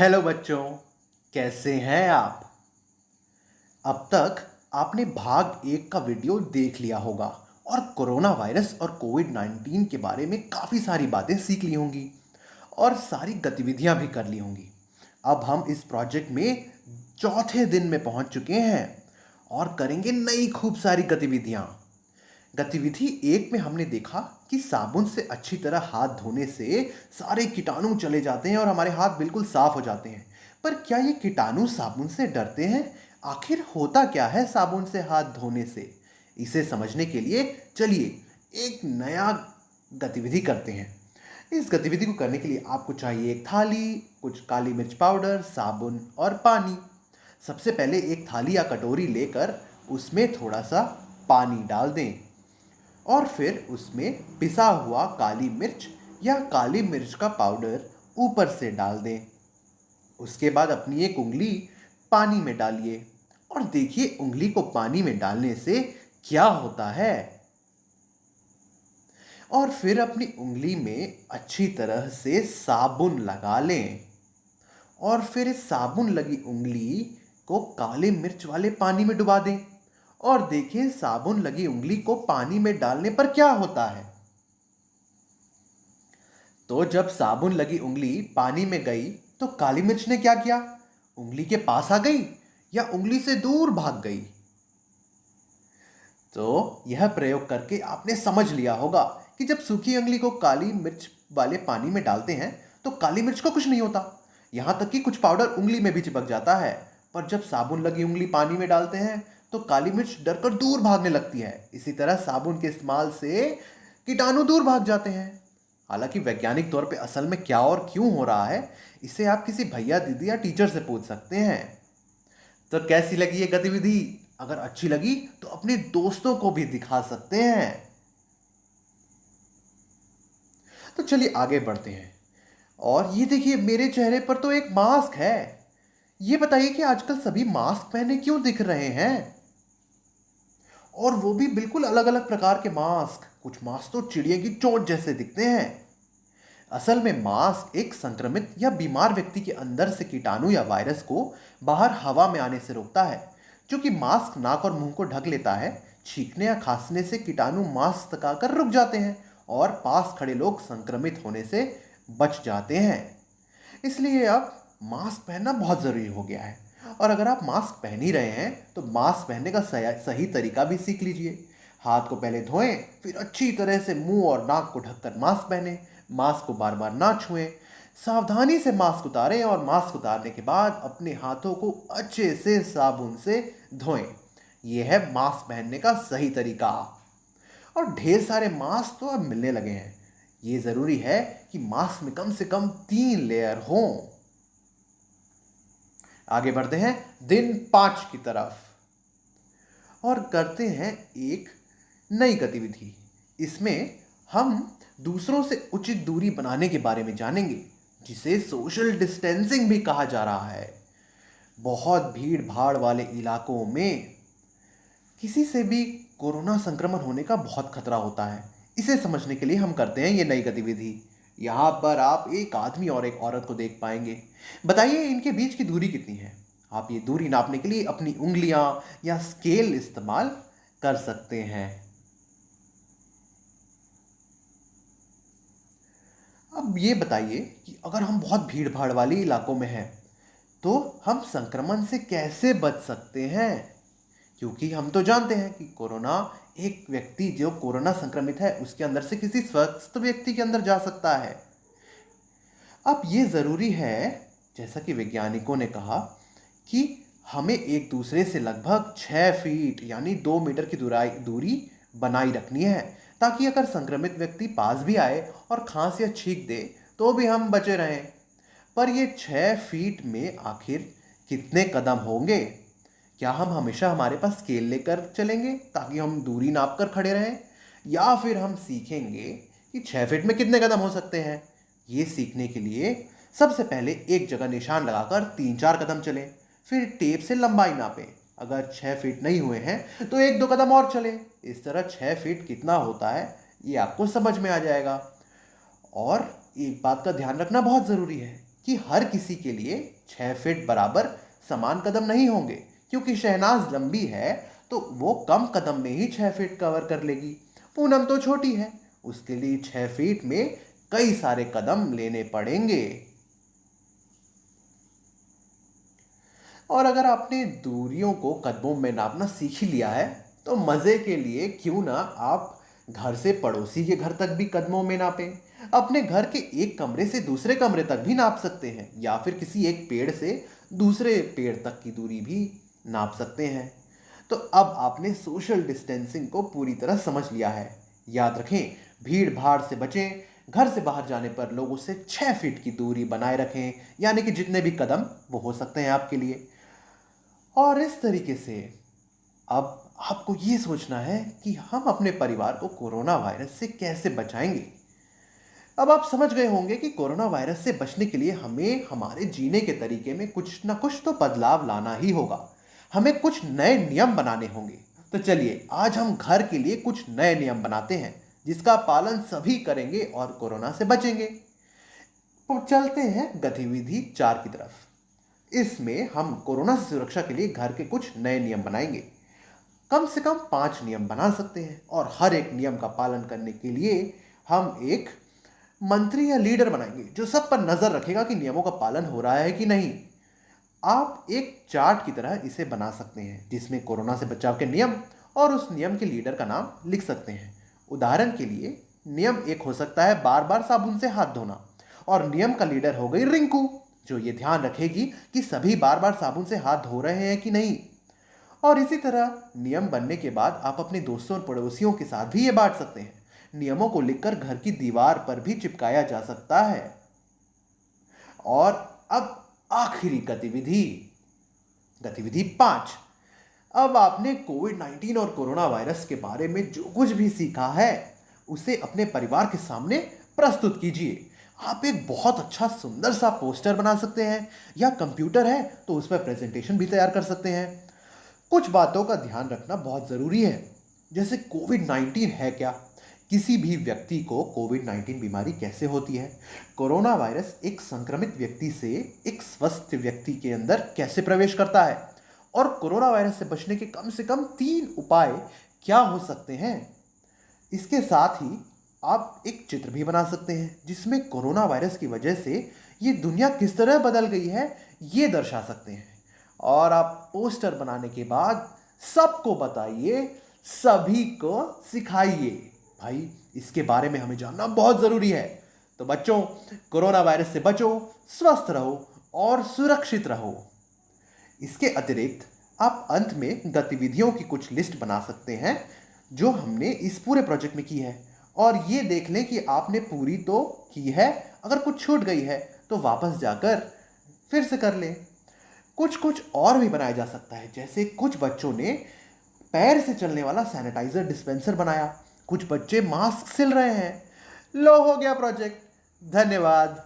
Hello बच्चों, कैसे हैं आप? अब तक आपने भाग 1 का वीडियो देख लिया होगा और कोरोना वायरस और कोविड-19 के बारे में काफ़ी सारी बातें सीख ली होंगी और सारी गतिविधियां भी कर ली होंगी। अब हम इस प्रोजेक्ट में चौथे दिन में पहुंच चुके हैं और करेंगे नई खूब सारी गतिविधियां। गतिविधि 1 में हमने देखा कि साबुन से अच्छी तरह हाथ धोने से सारे कीटाणु चले जाते हैं और हमारे हाथ बिल्कुल साफ हो जाते हैं। पर क्या ये कीटाणु साबुन से डरते हैं? आखिर होता क्या है साबुन से हाथ धोने से? इसे समझने के लिए चलिए एक नया गतिविधि करते हैं। इस गतिविधि को करने के लिए आपको चाहिए एक थाली, कुछ काली मिर्च पाउडर, साबुन और पानी। सबसे पहले एक थाली या कटोरी लेकर उसमें थोड़ा सा पानी डाल दें और फिर उसमें पिसा हुआ काली मिर्च या काली मिर्च का पाउडर ऊपर से डाल दें। उसके बाद अपनी एक उंगली पानी में डालिए और देखिए उंगली को पानी में डालने से क्या होता है। और फिर अपनी उंगली में अच्छी तरह से साबुन लगा लें और फिर इस साबुन लगी उंगली को काली मिर्च वाले पानी में डुबा दें और देखिए साबुन लगी उंगली को पानी में डालने पर क्या होता है। तो जब साबुन लगी उंगली पानी में गई तो काली मिर्च ने क्या किया? उंगली के पास आ गई या उंगली से दूर भाग गई? तो यह प्रयोग करके आपने समझ लिया होगा कि जब सूखी उंगली को काली मिर्च वाले पानी में डालते हैं तो काली मिर्च को कुछ नहीं होता, यहां तक कि कुछ पाउडर उंगली में भी चिपक जाता है। पर जब साबुन लगी उंगली पानी में डालते हैं तो काली मिर्च डरकर दूर भागने लगती है। इसी तरह साबुन के इस्तेमाल से कीटाणु दूर भाग जाते हैं। हालांकि वैज्ञानिक तौर पे असल में क्या और क्यों हो रहा है, इसे आप किसी भैया दीदी या टीचर से पूछ सकते हैं। तो कैसी लगी ये गतिविधि? अगर अच्छी लगी तो अपने दोस्तों को भी दिखा सकते हैं। तो चलिए आगे बढ़ते हैं। और ये देखिए मेरे चेहरे पर तो एक मास्क है। ये बताइए कि आजकल सभी मास्क पहने क्यों दिख रहे हैं? और वो भी बिल्कुल अलग अलग प्रकार के मास्क। कुछ मास्क तो चिड़िया की चोंच जैसे दिखते हैं। असल में मास्क एक संक्रमित या बीमार व्यक्ति के अंदर से कीटाणु या वायरस को बाहर हवा में आने से रोकता है। क्योंकि मास्क नाक और मुंह को ढक लेता है, छींकने या खांसने से कीटाणु मास्क लगाकर रुक जाते हैं और पास खड़े लोग संक्रमित होने से बच जाते हैं। इसलिए अब मास्क पहनना बहुत ज़रूरी हो गया है। और अगर आप मास्क पहन ही रहे हैं तो मास्क पहनने का सही तरीका भी सीख लीजिए। हाथ को पहले धोएं, फिर अच्छी तरह से मुंह और नाक को ढककर मास्क पहनें। मास्क को बार बार ना छुएं। सावधानी से मास्क उतारें और मास्क उतारने के बाद अपने हाथों को अच्छे से साबुन से धोएं। यह है मास्क पहनने का सही तरीका। और ढेर सारे मास्क तो अब मिलने लगे हैं। ये ज़रूरी है कि मास्क में कम से कम 3 लेयर हों। आगे बढ़ते हैं दिन 5 की तरफ और करते हैं एक नई गतिविधि। इसमें हम दूसरों से उचित दूरी बनाने के बारे में जानेंगे, जिसे सोशल डिस्टेंसिंग भी कहा जा रहा है। बहुत भीड़ भाड़ वाले इलाकों में किसी से भी कोरोना संक्रमण होने का बहुत खतरा होता है। इसे समझने के लिए हम करते हैं ये नई गतिविधि। यहाँ पर आप एक आदमी और एक औरत को देख पाएंगे। बताइए इनके बीच की दूरी कितनी है? आप ये दूरी नापने के लिए अपनी उंगलियां या स्केल इस्तेमाल कर सकते हैं। अब ये बताइए कि अगर हम बहुत भीड़ भाड़ वाले इलाकों में हैं तो हम संक्रमण से कैसे बच सकते हैं? क्योंकि हम तो जानते हैं कि कोरोना एक व्यक्ति जो कोरोना संक्रमित है उसके अंदर से किसी स्वस्थ व्यक्ति के अंदर जा सकता है। अब ये ज़रूरी है, जैसा कि वैज्ञानिकों ने कहा, कि हमें एक दूसरे से लगभग 6 फीट यानी 2 मीटर की दूरी बनाई रखनी है, ताकि अगर संक्रमित व्यक्ति पास भी आए और खांस या छींक दे तो भी हम बचे रहें। पर ये 6 फीट में आखिर कितने कदम होंगे? क्या हम हमेशा हमारे पास स्केल लेकर चलेंगे ताकि हम दूरी नाप कर खड़े रहें, या फिर हम सीखेंगे कि 6 फीट में कितने कदम हो सकते हैं? ये सीखने के लिए सबसे पहले एक जगह निशान लगाकर 3-4 कदम चलें, फिर टेप से लंबाई नापें। अगर 6 फीट नहीं हुए हैं तो 1-2 कदम और चलें। इस तरह 6 फीट कितना होता है ये आपको समझ में आ जाएगा। और एक बात का ध्यान रखना बहुत ज़रूरी है कि हर किसी के लिए 6 फीट बराबर समान कदम नहीं होंगे, क्योंकि शहनाज लंबी है तो वो कम कदम में ही 6 फीट कवर कर लेगी। पूनम तो छोटी है, उसके लिए 6 फीट में कई सारे कदम लेने पड़ेंगे। और अगर आपने दूरियों को कदमों में नापना सीख ही लिया है, तो मजे के लिए क्यों ना आप घर से पड़ोसी के घर तक भी कदमों में नापें। अपने घर के एक कमरे से दूसरे कमरे तक भी नाप सकते हैं, या फिर किसी एक पेड़ से दूसरे पेड़ तक की दूरी भी नाप सकते हैं। तो अब आपने सोशल डिस्टेंसिंग को पूरी तरह समझ लिया है। याद रखें, भीड़ भाड़ से बचें, घर से बाहर जाने पर लोगों से 6 फीट की दूरी बनाए रखें, यानी कि जितने भी कदम वो हो सकते हैं आपके लिए। और इस तरीके से अब आपको ये सोचना है कि हम अपने परिवार को कोरोना वायरस से कैसे बचाएंगे। अब आप समझ गए होंगे कि कोरोना वायरस से बचने के लिए हमें हमारे जीने के तरीके में कुछ ना कुछ तो बदलाव लाना ही होगा। हमें कुछ नए नियम बनाने होंगे। तो चलिए आज हम घर के लिए कुछ नए नियम बनाते हैं, जिसका पालन सभी करेंगे और कोरोना से बचेंगे। तो चलते हैं गतिविधि 4 की तरफ। इसमें हम कोरोना से सुरक्षा के लिए घर के कुछ नए नियम बनाएंगे। कम से कम 5 नियम बना सकते हैं, और हर एक नियम का पालन करने के लिए हम एक मंत्री या लीडर बनाएंगे जो सब पर नजर रखेगा कि नियमों का पालन हो रहा है कि नहीं। आप एक चार्ट की तरह इसे बना सकते हैं, जिसमें कोरोना से बचाव के नियम और उस नियम के लीडर का नाम लिख सकते हैं। उदाहरण के लिए नियम 1 हो सकता है बार बार साबुन से हाथ धोना, और नियम का लीडर हो गई रिंकू, जो ये ध्यान रखेगी कि सभी बार बार साबुन से हाथ धो रहे हैं कि नहीं। और इसी तरह नियम बनने के बाद आप अपने दोस्तों और पड़ोसियों के साथ भी ये बांट सकते हैं। नियमों को लिखकर घर की दीवार पर भी चिपकाया जा सकता है। और अब आखिरी गतिविधि, गतिविधि 5। अब आपने कोविड-19 और कोरोना वायरस के बारे में जो कुछ भी सीखा है, उसे अपने परिवार के सामने प्रस्तुत कीजिए। आप एक बहुत अच्छा सुंदर सा पोस्टर बना सकते हैं, या कंप्यूटर है तो उस पर प्रेजेंटेशन भी तैयार कर सकते हैं। कुछ बातों का ध्यान रखना बहुत ज़रूरी है, जैसे कोविड-19 है क्या, किसी भी व्यक्ति को कोविड-19 बीमारी कैसे होती है, कोरोना वायरस एक संक्रमित व्यक्ति से एक स्वस्थ व्यक्ति के अंदर कैसे प्रवेश करता है, और कोरोना वायरस से बचने के कम से कम 3 उपाय क्या हो सकते हैं। इसके साथ ही आप एक चित्र भी बना सकते हैं, जिसमें कोरोना वायरस की वजह से ये दुनिया किस तरह बदल गई है ये दर्शा सकते हैं। और आप पोस्टर बनाने के बाद सबको बताइए, सभी को सिखाइए। भाई इसके बारे में हमें जानना बहुत ज़रूरी है। तो बच्चों, कोरोना वायरस से बचो, स्वस्थ रहो और सुरक्षित रहो। इसके अतिरिक्त आप अंत में गतिविधियों की कुछ लिस्ट बना सकते हैं जो हमने इस पूरे प्रोजेक्ट में की है, और ये देख लें कि आपने पूरी तो की है। अगर कुछ छूट गई है तो वापस जाकर फिर से कर लें। कुछ कुछ और भी बनाया जा सकता है, जैसे कुछ बच्चों ने पैर से चलने वाला सैनिटाइजर डिस्पेंसर बनाया, कुछ बच्चे मास्क सिल रहे हैं। लो, हो गया प्रोजेक्ट। धन्यवाद।